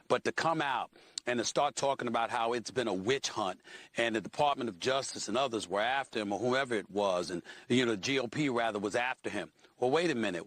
But to come out and to start talking about how it's been a witch hunt and the Department of Justice and others were after him, or whoever it was, and, you know, GOP rather was after him. Well, wait a minute.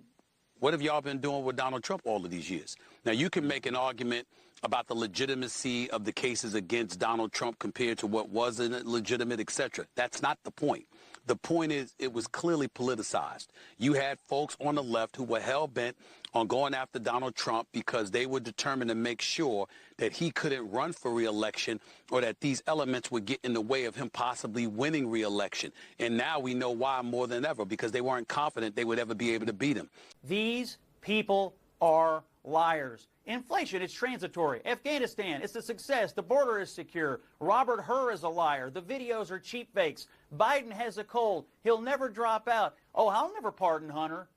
What have y'all been doing with Donald Trump all of these years? Now, you can make an argument about the legitimacy of the cases against Donald Trump compared to what wasn't legitimate, etc. That's not the point. The point is it was clearly politicized. You had folks on the left who were hell-bent on going after Donald Trump because they were determined to make sure that he couldn't run for re-election or that these elements would get in the way of him possibly winning re-election. And now we know why more than ever, because they weren't confident they would ever be able to beat him. These people are liars. Inflation, it's transitory. Afghanistan, it's a success. The border is secure. Robert Hur is a liar. The videos are cheap fakes. Biden has a cold. He'll never drop out. Oh, I'll never pardon Hunter.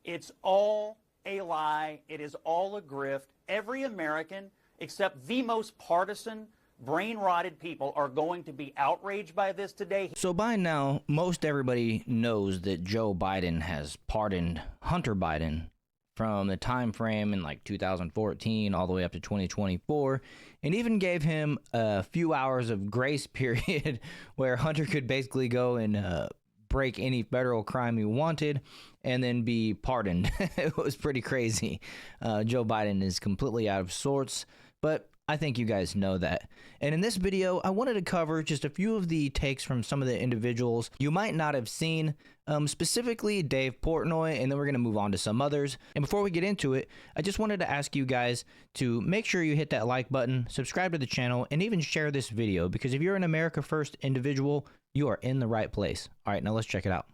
It's all a lie. It is all a grift. Every American, except the most partisan, brain-rotted people, are going to be outraged by this today. So by now, most everybody knows that Joe Biden has pardoned Hunter Biden from the time frame in like 2014 all the way up to 2024, and even gave him a few hours of grace period where Hunter could basically go and break any federal crime he wanted and then be pardoned. It was pretty crazy. Joe Biden is completely out of sorts, but I think you guys know that. And in this video, I wanted to cover just a few of the takes from some of the individuals you might not have seen, specifically Dave Portnoy, and then we're going to move on to some others. And before we get into it, I just wanted to ask you guys to make sure you hit that like button, subscribe to the channel, and even share this video, because if you're an America First individual, you are in the right place. All right, now let's check it out.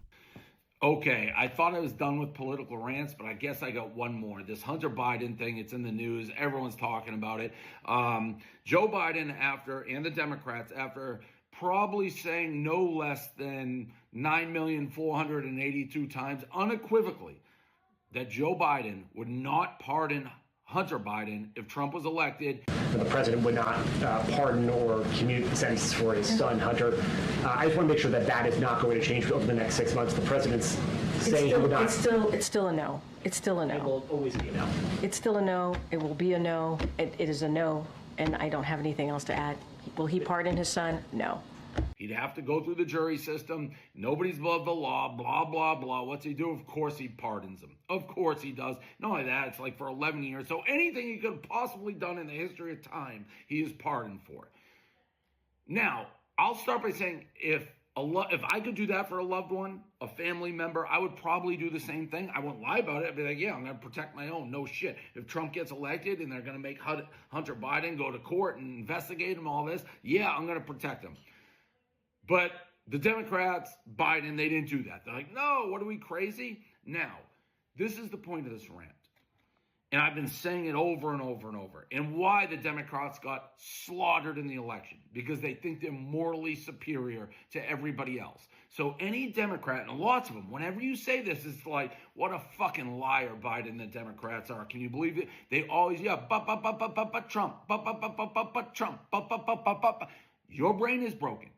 Okay, I thought I was done with political rants, but I guess I got one more. This Hunter Biden thing, it's in the news. Everyone's talking about it. Joe Biden, and the Democrats, after probably saying no less than 9,482 times unequivocally that Joe Biden would not pardon Hunter Biden if Trump was elected. The president would not pardon or commute the sentence for his son, Hunter. I just want to make sure that that is not going to change over the next 6 months. The president's saying he would not. It's still a no. It's still a no. It will always be a no. It's still a no. It will be a no. It is a no, and I don't have anything else to add. Will he pardon his son? No. He'd have to go through the jury system. Nobody's above the law, blah, blah, blah. What's he do? Of course he pardons him. Of course he does. Not only that, it's like for 11 years. So anything he could have possibly done in the history of time, he is pardoned for. Now, I'll start by saying if I could do that for a loved one, a family member, I would probably do the same thing. I won't lie about it. I'd be like, yeah, I'm going to protect my own. No shit. If Trump gets elected and they're going to make Hunter Biden go to court and investigate him, all this, yeah, I'm going to protect him. But the Democrats, Biden, they didn't do that. They're like, no, what are we, crazy? Now, this is the point of this rant. And I've been saying it over and over and over. And why the Democrats got slaughtered in the election. Because they think they're morally superior to everybody else. So any Democrat, and lots of them, whenever you say this, it's like, what a fucking liar Biden and the Democrats are. Can you believe it? They always, yeah, Trump, Trump, Your brain is broken.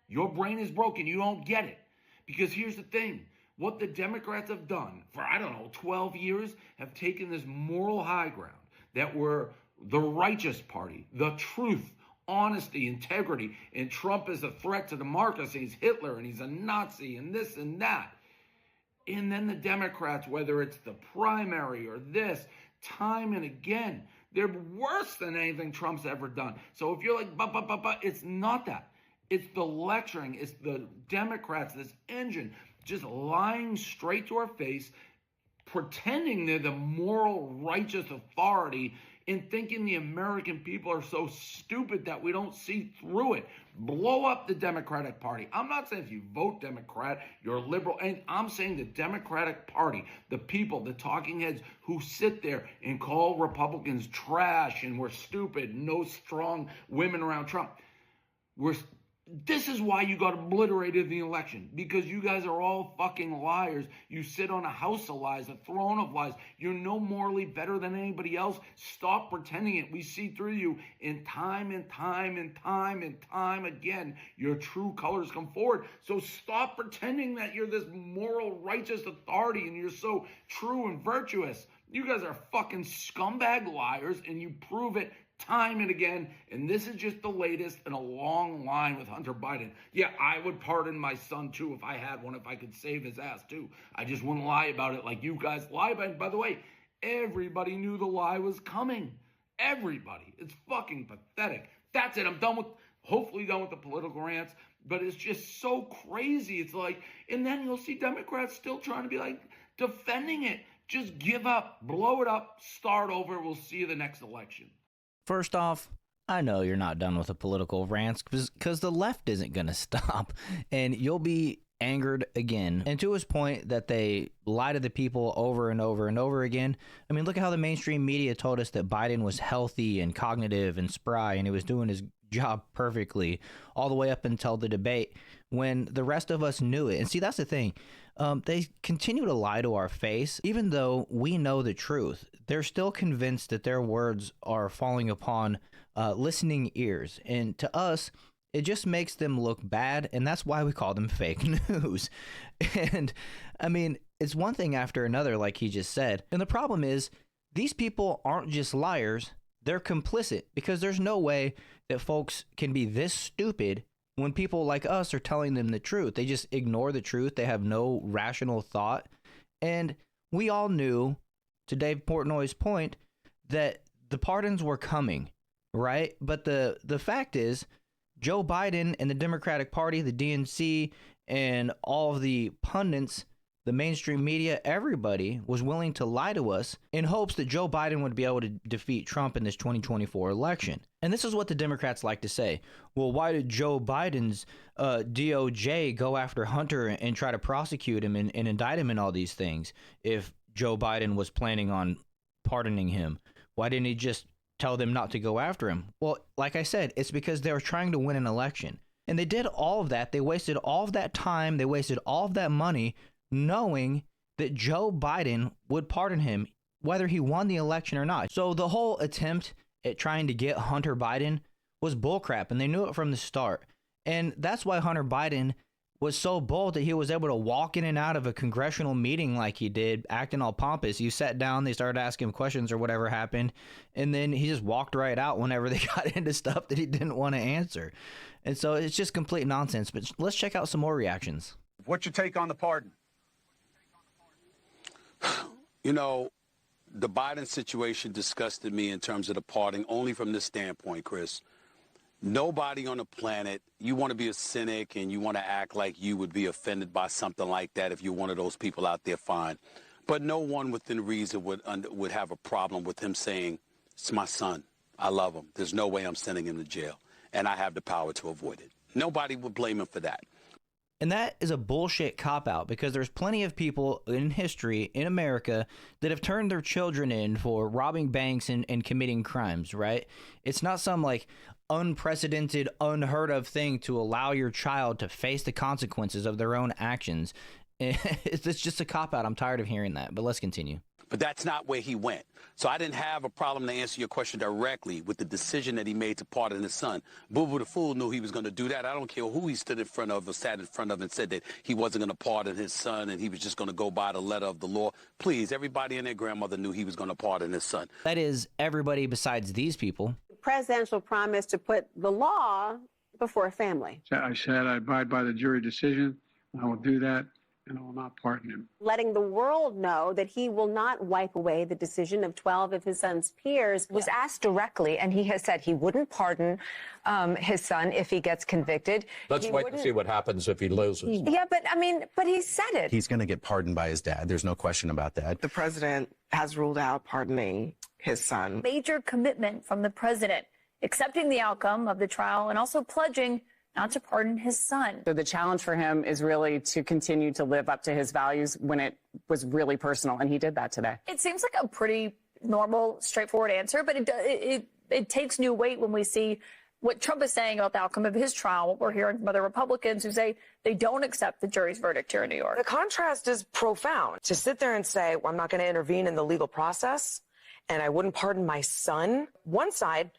Your brain is broken. You don't get it. Because here's the thing. What the Democrats have done for, 12 years, have taken this moral high ground that we're the righteous party, the truth, honesty, integrity, and Trump is a threat to democracy. He's Hitler and he's a Nazi and this and that. And then the Democrats, whether it's the primary or this, time and again, they're worse than anything Trump's ever done. So if you're like, it's not that. It's the lecturing. It's the Democrats, this engine, just lying straight to our face, pretending they're the moral, righteous authority, and thinking the American people are so stupid that we don't see through it. Blow up the Democratic Party. I'm not saying if you vote Democrat, you're liberal. And I'm saying the Democratic Party, the people, the talking heads who sit there and call Republicans trash and we're stupid, no strong women around Trump. This is why you got obliterated in the election, because you guys are all fucking liars. You sit on a house of lies, a throne of lies. You're no morally better than anybody else. Stop pretending it. We see through you in time and time and time and time again. Your true colors come forward. So stop pretending that you're this moral, righteous authority and you're so true and virtuous. You guys are fucking scumbag liars, and you prove it time and again, and this is just the latest in a long line with Hunter Biden. Yeah, I would pardon my son too if I had one, if I could save his ass too. I just wouldn't lie about it like you guys lie about it. By the way, everybody knew the lie was coming. Everybody. It's fucking pathetic. That's it. I'm done with, hopefully done with the political rants, but it's just so crazy. It's like, and then you'll see Democrats still trying to be like defending it. Just give up, blow it up, start over. We'll see you the next election. First off, I know you're not done with the political rants because the left isn't going to stop, and you'll be angered again. And to his point that they lie to the people over and over and over again, I mean, look at how the mainstream media told us that Biden was healthy and cognitive and spry and he was doing his job perfectly all the way up until the debate when the rest of us knew it. And see, that's the thing. They continue to lie to our face, even though we know the truth. They're still convinced that their words are falling upon listening ears. And to us, it just makes them look bad. And that's why we call them fake news. And I mean, it's one thing after another, like he just said. And the problem is, these people aren't just liars. They're complicit, because there's no way that folks can be this stupid when people like us are telling them the truth. They just ignore the truth. They have no rational thought. And we all knew, to Dave Portnoy's point, that the pardons were coming, right? But the fact is, Joe Biden and the Democratic Party, the DNC, and all of the pundits, the mainstream media, everybody was willing to lie to us in hopes that Joe Biden would be able to defeat Trump in this 2024 election. And this is what the Democrats like to say. Well, why did Joe Biden's DOJ go after Hunter and try to prosecute him and indict him in all these things if Joe Biden was planning on pardoning him? Why didn't he just tell them not to go after him? Well, like I said, it's because they were trying to win an election. And they did all of that. They wasted all of that time. They wasted all of that money knowing that Joe Biden would pardon him, whether he won the election or not. So the whole attempt at trying to get Hunter Biden was bullcrap, and they knew it from the start. And that's why Hunter Biden was so bold that he was able to walk in and out of a congressional meeting like he did, acting all pompous. You sat down, they started asking him questions or whatever happened, and then he just walked right out whenever they got into stuff that he didn't want to answer. And so it's just complete nonsense. But let's check out some more reactions. What's your take on the pardon? You know, the Biden situation disgusted me in terms of the pardon only from this standpoint, Chris. Nobody on the planet, you want to be a cynic and you want to act like you would be offended by something like that if you're one of those people out there, fine. But no one within reason would have a problem with him saying, it's my son. I love him. There's no way I'm sending him to jail. And I have the power to avoid it. Nobody would blame him for that. And that is a bullshit cop-out, because there's plenty of people in history in America that have turned their children in for robbing banks and committing crimes, right? It's not some like unprecedented, unheard of thing to allow your child to face the consequences of their own actions. It's just a cop-out. I'm tired of hearing that, but let's continue. But that's not where he went. So I didn't have a problem to answer your question directly with the decision that he made to pardon his son. Boo-Boo the Fool knew he was going to do that. I don't care who he stood in front of or sat in front of and said that he wasn't going to pardon his son and he was just going to go by the letter of the law. Please, everybody and their grandmother knew he was going to pardon his son. That is everybody besides these people. Presidential promise to put the law before family. I said I abide by the jury decision. I will do that, and I will not pardon him. Letting the world know that he will not wipe away the decision of 12 of his son's peers. Was asked directly, and he has said he wouldn't pardon his son if he gets convicted. Let's wait and see what happens if he loses. Yeah, but he said it. He's going to get pardoned by his dad. There's no question about that. The president has ruled out pardoning his son. Major commitment from the president, accepting the outcome of the trial and also pledging not to pardon his son. So the challenge for him is really to continue to live up to his values when it was really personal, and he did that today. It seems like a pretty normal, straightforward answer, but it takes new weight when we see what Trump is saying about the outcome of his trial, what we're hearing from other Republicans who say they don't accept the jury's verdict here in New York. The contrast is profound. To sit there and say, well, I'm not going to intervene in the legal process, and I wouldn't pardon my son. One side,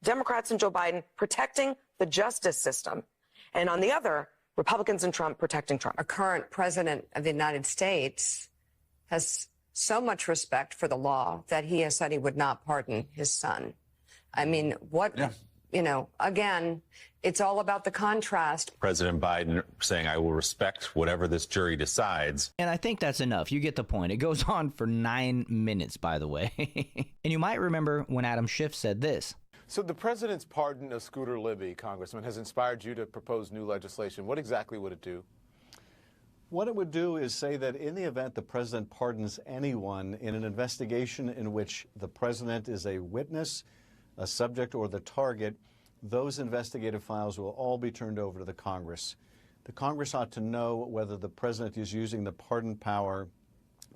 Democrats and Joe Biden protecting the justice system. And on the other, Republicans and Trump protecting Trump. Our current president of the United States has so much respect for the law that he has said he would not pardon his son. I mean, what, you know, again, it's all about the contrast. President Biden saying, I will respect whatever this jury decides. And I think that's enough. You get the point. It goes on for 9 minutes, by the way. And you might remember when Adam Schiff said this. So the president's pardon of Scooter Libby, Congressman, has inspired you to propose new legislation. What exactly would it do? What it would do is say that in the event the president pardons anyone in an investigation in which the president is a witness, a subject, or the target, those investigative files will all be turned over to the Congress. The Congress ought to know whether the president is using the pardon power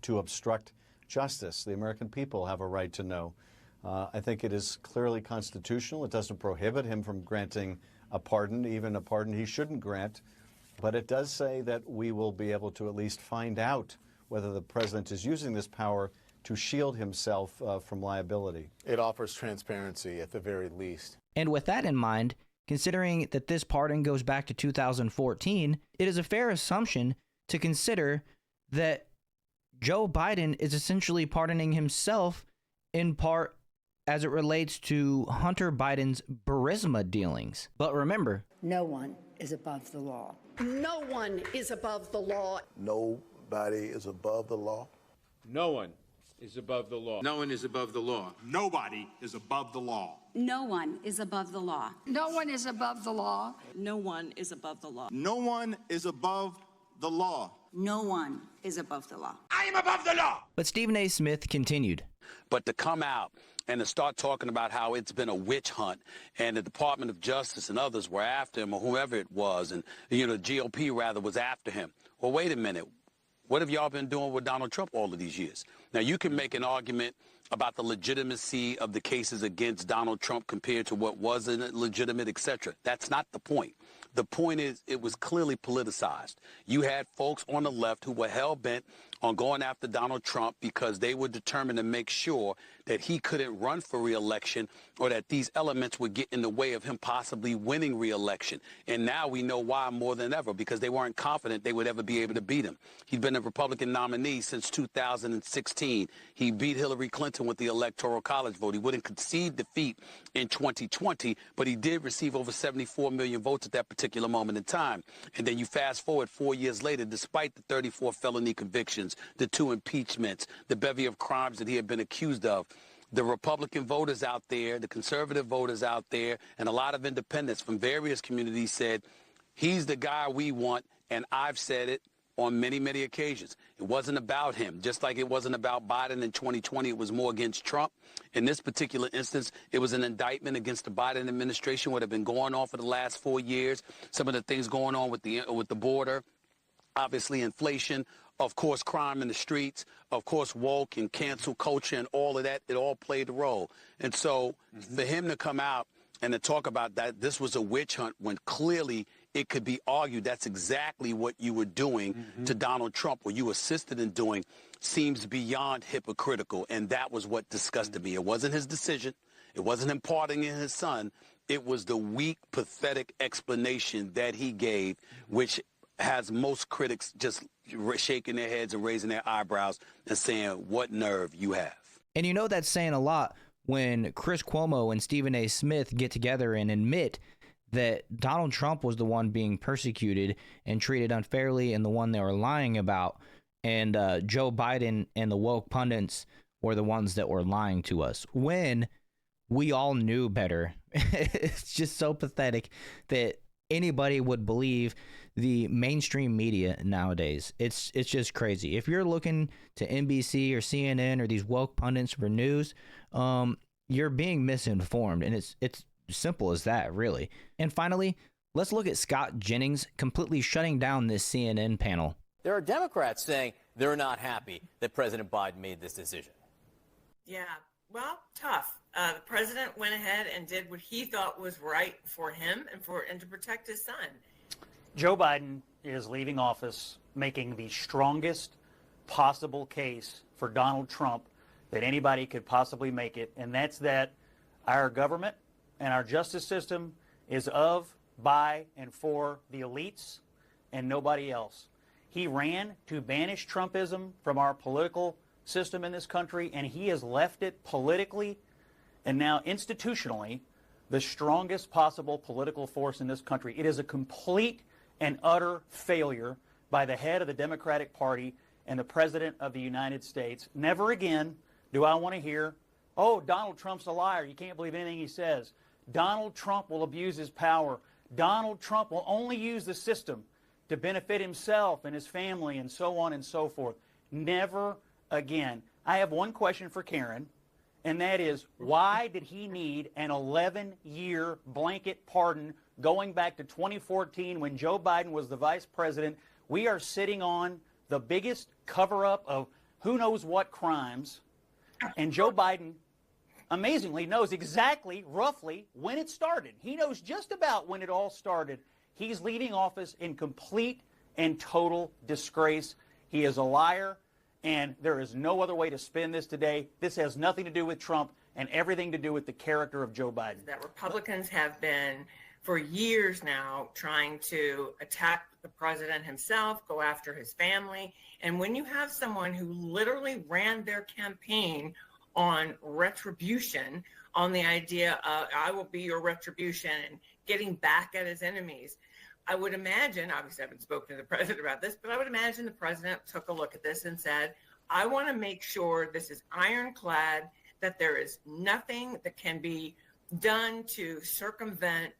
to obstruct justice. The American people have a right to know. I think it is clearly constitutional. It doesn't prohibit him from granting a pardon, even a pardon he shouldn't grant. But it does say that we will be able to at least find out whether the president is using this power to shield himself from liability. It offers transparency at the very least. And with that in mind, considering that this pardon goes back to 2014, it is a fair assumption to consider that Joe Biden is essentially pardoning himself in part as it relates to Hunter Biden's Burisma dealings. But remember, no one is above the law. No one is above the law. Nobody is above the law. No one is above the law. No one is above the law. Nobody is above the law. No one is above the law. No one is above the law. No one is above the law. No one is above the law. No one is above the law. I am above the law. But Stephen A. Smith continued. But to come out and to start talking about how it's been a witch hunt and the Department of Justice and others were after him or whoever it was, and, you know, GOP rather was after him. Well, wait a minute. What have y'all been doing with Donald Trump all of these years? Now, you can make an argument about the legitimacy of the cases against Donald Trump compared to what wasn't legitimate, et cetera. That's not the point. The point is it was clearly politicized. You had folks on the left who were hell-bent on going after Donald Trump because they were determined to make sure that he couldn't run for re-election or that these elements would get in the way of him possibly winning re-election. And now we know why more than ever, because they weren't confident they would ever be able to beat him. He'd been a Republican nominee since 2016. He beat Hillary Clinton with the Electoral College vote. He wouldn't concede defeat in 2020, but he did receive over 74 million votes at that particular moment in time. And then you fast forward 4 years later, despite the 34 felony convictions, the 2 impeachments, the bevy of crimes that he had been accused of, the Republican voters out there, the conservative voters out there, and a lot of independents from various communities said, he's the guy we want, and I've said it on many, many occasions. It wasn't about him. Just like it wasn't about Biden in 2020, it was more against Trump. In this particular instance, it was an indictment against the Biden administration, what had been going on for the last 4 years, some of the things going on with the border, obviously inflation, of course, crime in the streets, of course, woke and cancel culture and all of that, it all played a role. And so for him to come out and to talk about that this was a witch hunt when clearly it could be argued that's exactly what you were doing to Donald Trump, or you assisted in doing, seems beyond hypocritical. And that was what disgusted me. It wasn't his decision. It wasn't him pardoning his son. It was the weak, pathetic explanation that he gave, which has most critics just shaking their heads and raising their eyebrows and saying, what nerve you have. And you know that's saying a lot when Chris Cuomo and Stephen A. Smith get together and admit that Donald Trump was the one being persecuted and treated unfairly and the one they were lying about, and Joe Biden and the woke pundits were the ones that were lying to us when we all knew better. It's just so pathetic that anybody would believe the mainstream media nowadays. It's just crazy. If you're looking to NBC or CNN or these woke pundits for news, you're being misinformed, and it's simple as that, really. And finally, let's look at Scott Jennings completely shutting down this CNN panel. There are Democrats saying they're not happy that President Biden made this decision. Yeah, well, tough. The president went ahead and did what he thought was right for him and to protect his son. Joe Biden is leaving office making the strongest possible case for Donald Trump that anybody could possibly make it, and that's that our government and our justice system is of, by, and for the elites and nobody else. He ran to banish Trumpism from our political system in this country, and he has left it politically and now institutionally the strongest possible political force in this country. It is a complete and utter failure by the head of the Democratic Party and the President of the United States. Never again do I want to hear, oh, Donald Trump's a liar. You can't believe anything he says. Donald Trump will abuse his power. Donald Trump will only use the system to benefit himself and his family and so on and so forth. Never again. I have one question for Karen, and that is, why did he need an 11-year blanket pardon going back to 2014 when Joe Biden was the vice president? We are sitting on the biggest cover-up of who knows what crimes, and Joe Biden amazingly knows exactly, roughly, when it started. He knows just about when it all started. He's leaving office in complete and total disgrace. He is a liar, and there is no other way to spin this today. This has nothing to do with Trump and everything to do with the character of Joe Biden. That Republicans have been, for years now, trying to attack the president himself, go after his family. And when you have someone who literally ran their campaign on retribution, on the idea of I will be your retribution and getting back at his enemies, I would imagine, obviously I haven't spoken to the president about this, but I would imagine the president took a look at this and said, I want to make sure this is ironclad, that there is nothing that can be done to circumvent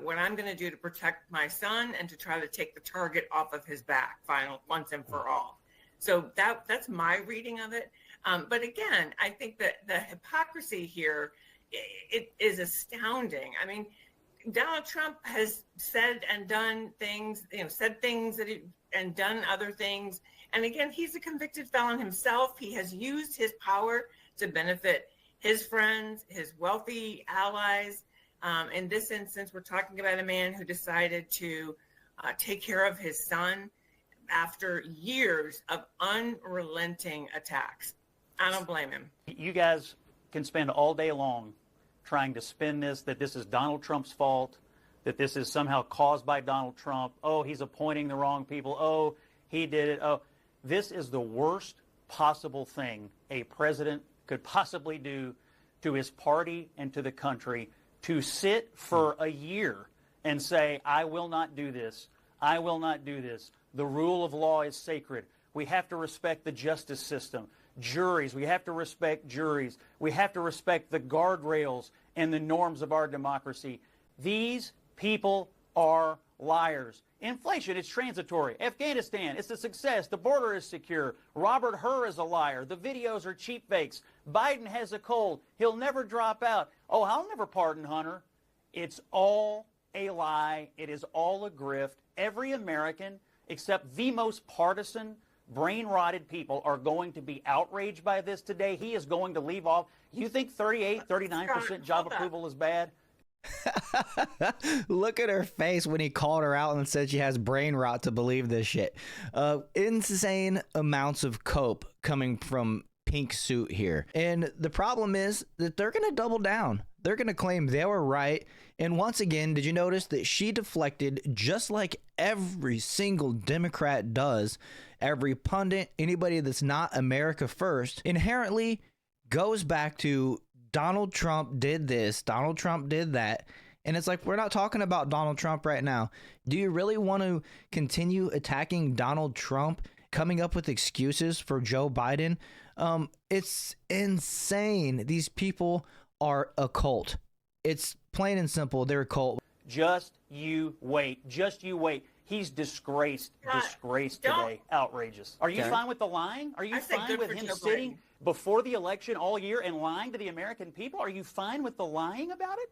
what I'm going to do to protect my son and to try to take the target off of his back once and for all. So that's my reading of it. But again, I think that the hypocrisy here, it is astounding. I mean, Donald Trump has said and done things, said things and done other things. And again, he's a convicted felon himself. He has used his power to benefit his friends, his wealthy allies. In this instance, we're talking about a man who decided to take care of his son after years of unrelenting attacks. I don't blame him. You guys can spend all day long trying to spin this, that this is Donald Trump's fault, that this is somehow caused by Donald Trump. Oh, he's appointing the wrong people. Oh, he did it. Oh, this is the worst possible thing a president could possibly do to his party and to the country, to sit for a year and say, I will not do this. I will not do this. The rule of law is sacred. We have to respect the justice system. Juries, we have to respect juries. We have to respect the guardrails and the norms of our democracy. These people are liars. Inflation, it's transitory. Afghanistan, it's a success. The border is secure. Robert Hur is a liar. The videos are cheap fakes. Biden has a cold. He'll never drop out. Oh, I'll never pardon Hunter. It's all a lie. It is all a grift. Every American, except the most partisan, brain-rotted people, are going to be outraged by this today. He is going to leave off. You think 38, 39% job approval is bad? Look at her face when he called her out and said she has brain rot to believe this shit. Insane amounts of cope coming from Pink Suit here. And the problem is that they're going to double down. They're going to claim they were right. And once again, did you notice that she deflected just like every single Democrat does? Every pundit, anybody that's not America first, inherently goes back to Donald Trump did this, Donald Trump did that. And it's like, we're not talking about Donald Trump right now. Do you really want to continue attacking Donald Trump, coming up with excuses for Joe Biden? It's insane. These people are a cult. It's plain and simple. They're a cult. Just you wait. Just you wait. He's disgraced today. Outrageous. Are you fine with the lying? Are you fine with him sitting before the election all year and lying to the American people? Are you fine with the lying about it?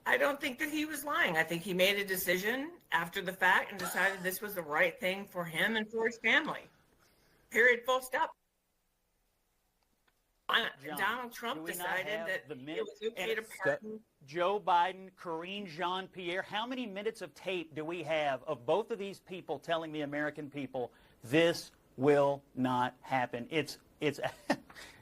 I don't think that he was lying. I think he made a decision after the fact and decided this was the right thing for him and for his family. Period. Full stop. John, Donald Trump decided that it was okay to pardon Joe Biden, Karine Jean-Pierre. How many minutes of tape do we have of both of these people telling the American people this will not happen? It's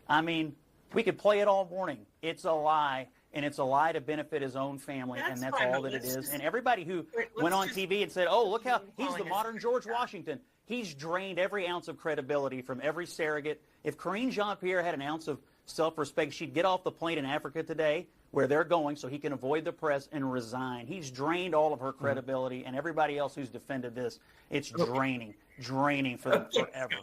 I mean, we could play it all morning. It's a lie, and it's a lie to benefit his own family, and that's all that it is. And everybody who went on TV and said, oh, look how he's the modern George Washington, he's drained every ounce of credibility from every surrogate. If Karine Jean-Pierre had an ounce of self-respect. She'd get off the plane in Africa today where they're going so he can avoid the press and resign. He's drained all of her credibility, and everybody else who's defended this, it's draining for them forever.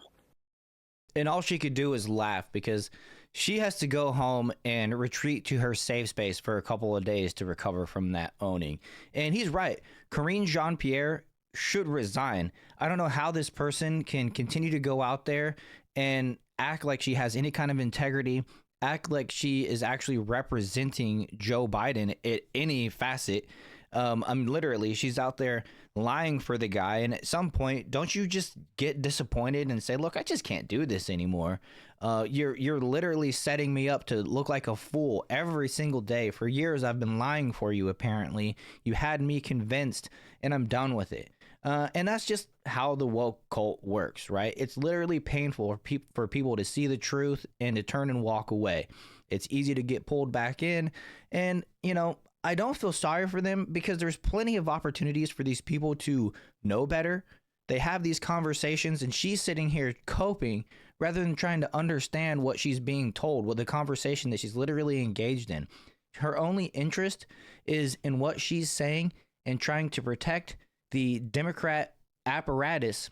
And all she could do is laugh because she has to go home and retreat to her safe space for a couple of days to recover from that owning. And he's right. Karine Jean-Pierre should resign. I don't know how this person can continue to go out there and act like she has any kind of integrity, act like she is actually representing Joe Biden at any facet. Literally, she's out there lying for the guy, and at some point, don't you just get disappointed and say, look, I just can't do this anymore. You're literally setting me up to look like a fool every single day. For years, I've been lying for you, apparently. You had me convinced, and I'm done with it. And that's just how the woke cult works, right? It's literally painful for people to see the truth and to turn and walk away. It's easy to get pulled back in, and, you know, I don't feel sorry for them because there's plenty of opportunities for these people to know better. They have these conversations, and she's sitting here coping rather than trying to understand what she's being told, what the conversation that she's literally engaged in. Her only interest is in what she's saying and trying to protect the Democrat apparatus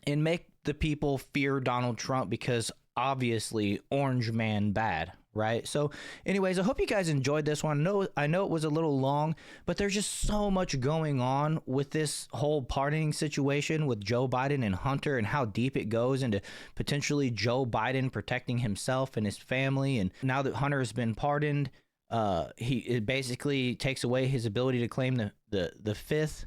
and make the people fear Donald Trump because obviously orange man bad, right? So anyways, I hope you guys enjoyed this one. I know it was a little long, but there's just so much going on with this whole pardoning situation with Joe Biden and Hunter, and how deep it goes into potentially Joe Biden protecting himself and his family. And now that Hunter has been pardoned, it basically takes away his ability to claim the fifth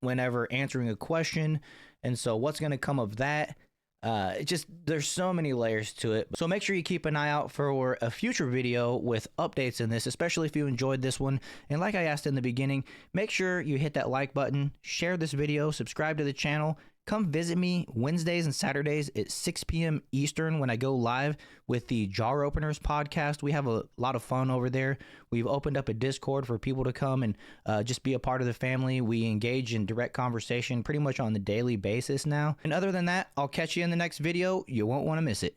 whenever answering a question. And so what's going to come of that? There's so many layers to it. So make sure you keep an eye out for a future video with updates in this, especially if you enjoyed this one. And like I asked in the beginning, make sure you hit that like button, share this video, subscribe to the channel. Come visit me Wednesdays and Saturdays at 6 p.m. Eastern when I go live with the Jar Openers podcast. We have a lot of fun over there. We've opened up a Discord for people to come and just be a part of the family. We engage in direct conversation pretty much on the daily basis now. And other than that, I'll catch you in the next video. You won't want to miss it.